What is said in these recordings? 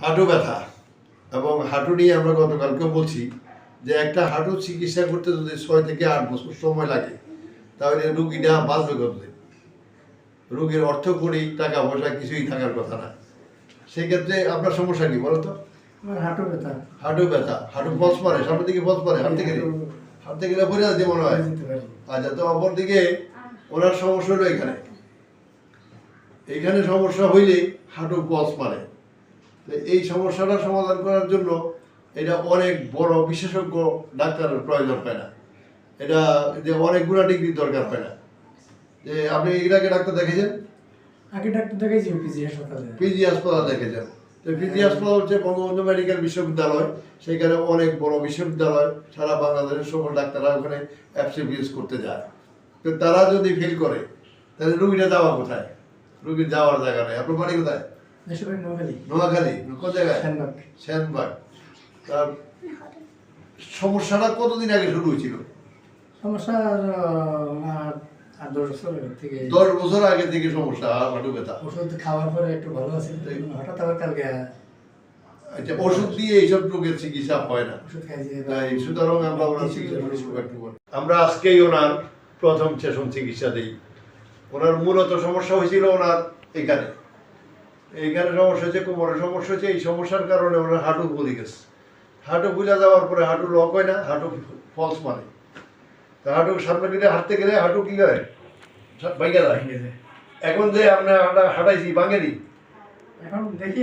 হাঁটু ব্যথা এবং হাঁটু নিয়ে আমরা গতকালকে বলছি যে একটা হাঁটু চিকিৎসা করতে যদি 6 থেকে 8 বছর সময় লাগে তাহলে রুগীটা বাঁচবে কতদিন? রুগীর অর্থ করি টাকা পয়সা কিছুই থাকার কথা না। সেক্ষেত্রে আপনার সমস্যা কি বলো তো? হাঁটু ব্যথা। হাঁটু ব্যথা, হাঁটু বস পড়ে, সামনের দিকে বস পড়ে, হাঁটতে গেলে পড়ে যাচ্ছে মনে হয়। আচ্ছা, তো অপর দিকে ওনার সমস্যা হলো এইখানে সমস্যা হইলে হাঁটু বস মারে। তো এই সমস্যাটা সমাধান করার জন্য এটা অনেক বড় বিশেষজ্ঞ ডাক্তারের প্রয়োজন হয় না, এটা যে অনেকগুলো ডিগ্রির দরকার হয় না। যে আপনি এর আগে ডাক্তার দেখেছেন? আগে ডাক্তার দেখাইছি পিজি হাসপাতালে। পিজি হাসপাতাল দেখেছেন? তো পিজি হাসপাতাল হচ্ছে বঙ্গবন্ধু মেডিকেল বিশ্ববিদ্যালয়, সেখানে অনেক বড় বিশ্ববিদ্যালয়, সারা বাংলাদেশের সকল ডাক্তাররা ওখানে এফসিপিএস করতে যায়। তো তারা যদি ফেল করে তাহলে রুগীটা যাওয়া কোথায়? রুগীর যাওয়ার জায়গা নেই। আপনার বাড়ি কোথায়? নোয়াখালী। কোন জায়গায়? সেনবাগ। তার সমস্যাটা কতদিন আগে শুরু হয়েছিল? সমস্যা 10 বছর আগে থেকে সমস্যা হাঁটু ব্যথা। ওষুধ খাওয়ার পরে একটু ভালো আছে, হঠাৎ আবার কালকে। আচ্ছা, ওষুধ দিয়ে এইসব রোগের চিকিৎসা হয় না। ওষুধ খাইছি, তাই সুতরাং আমরা ওনার চিকিৎসা আমরা আজকেই ওনার প্রথম সেশন চিকিৎসা দিই। ওনার মূলত সমস্যা হয়েছিল ওনার এইখানে সমস্যা হয়েছে, কোমরের সমস্যা হয়েছে। এই সমস্যার কারণে ওনার হাঁটু ফুলে গেছে। হাঁটু ফুলে যাওয়ার পরে হাঁটু লক হয় না, হাঁটু ফলস মারে। তা হাঁটু সামনে দিকে হাঁটতে গেলে হাঁটু কি করে? ভাঙে যায়। এখন যে আমরা হাঁটাইছি ভাঙেনি, এখন দেখি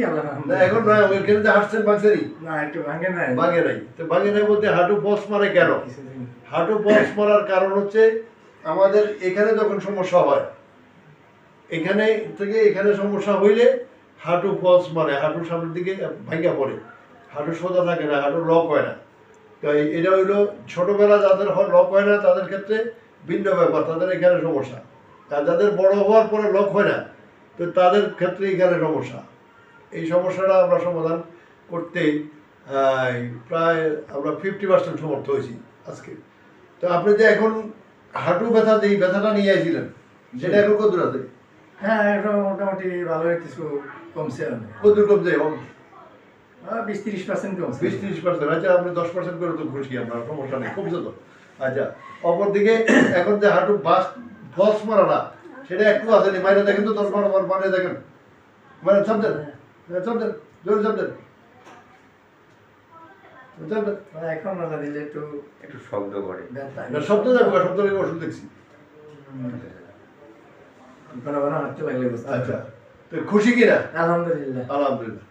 না এখন নয়, ওইখানে যে হাঁটছেন ভাঙছেনি না, একটু ভাঙে নাই। ভাঙে নাই। তো ভাঙে নাই বলতে হাঁটু ফলস মারে কেন? হাঁটু ফলস মারার কারণ হচ্ছে আমাদের এখানে যখন সমস্যা হয়, এখানে থেকে এখানে সমস্যা হইলে হাঁটু ফলস মারে, হাঁটুর সামনের দিকে ভাঙা পড়ে, হাঁটু সোজা থাকে না, হাঁটু লক হয় না। তো এটা হইলো ছোটবেলা যাদের লক হয় না তাদের ক্ষেত্রে ভিন্ন ব্যাপার, তাদের এখানে সমস্যা। আর যাদের বড় হওয়ার পরে লক হয় না, তো তাদের ক্ষেত্রে এখানে সমস্যা। এই সমস্যাটা আমরা সমাধান করতে প্রায় আমরা 50% সমর্থ হয়েছি আজকে। তো আপনি যে এখন হাঁটু ব্যথা দিয়ে ব্যথাটা নিয়ে আসছিলেন, সেটা এখন কতদূর আছে? হ্যাঁ, এখন মোটামুটি ভালো কিছু কমছে। কতদূর কমছে? 20-30% কমছে। 20-30%। আচ্ছা, আপনি 10% করে তো খুশি, আপনার সমস্যা নেই, কমছে তো। আচ্ছা, অপরদিকে এখন যে হাঁটু ফলস মারাটা সেটা একটু আসেনি। বাইরে দেখেন তো, 10 বার বাইরে দেখেন, মানে চাপতেন চাপতেন জোরে চাপতেন। এখন না দিলে একটু একটু শব্দ করে। শব্দ যাবো, শব্দ লেগে ওষুধ দেখছি। ঘন ঘন হাঁটতে লাগলে বুঝতে। আচ্ছা, তো খুশি কিনা? আলহামদুলিল্লাহ। আলহামদুলিল্লাহ।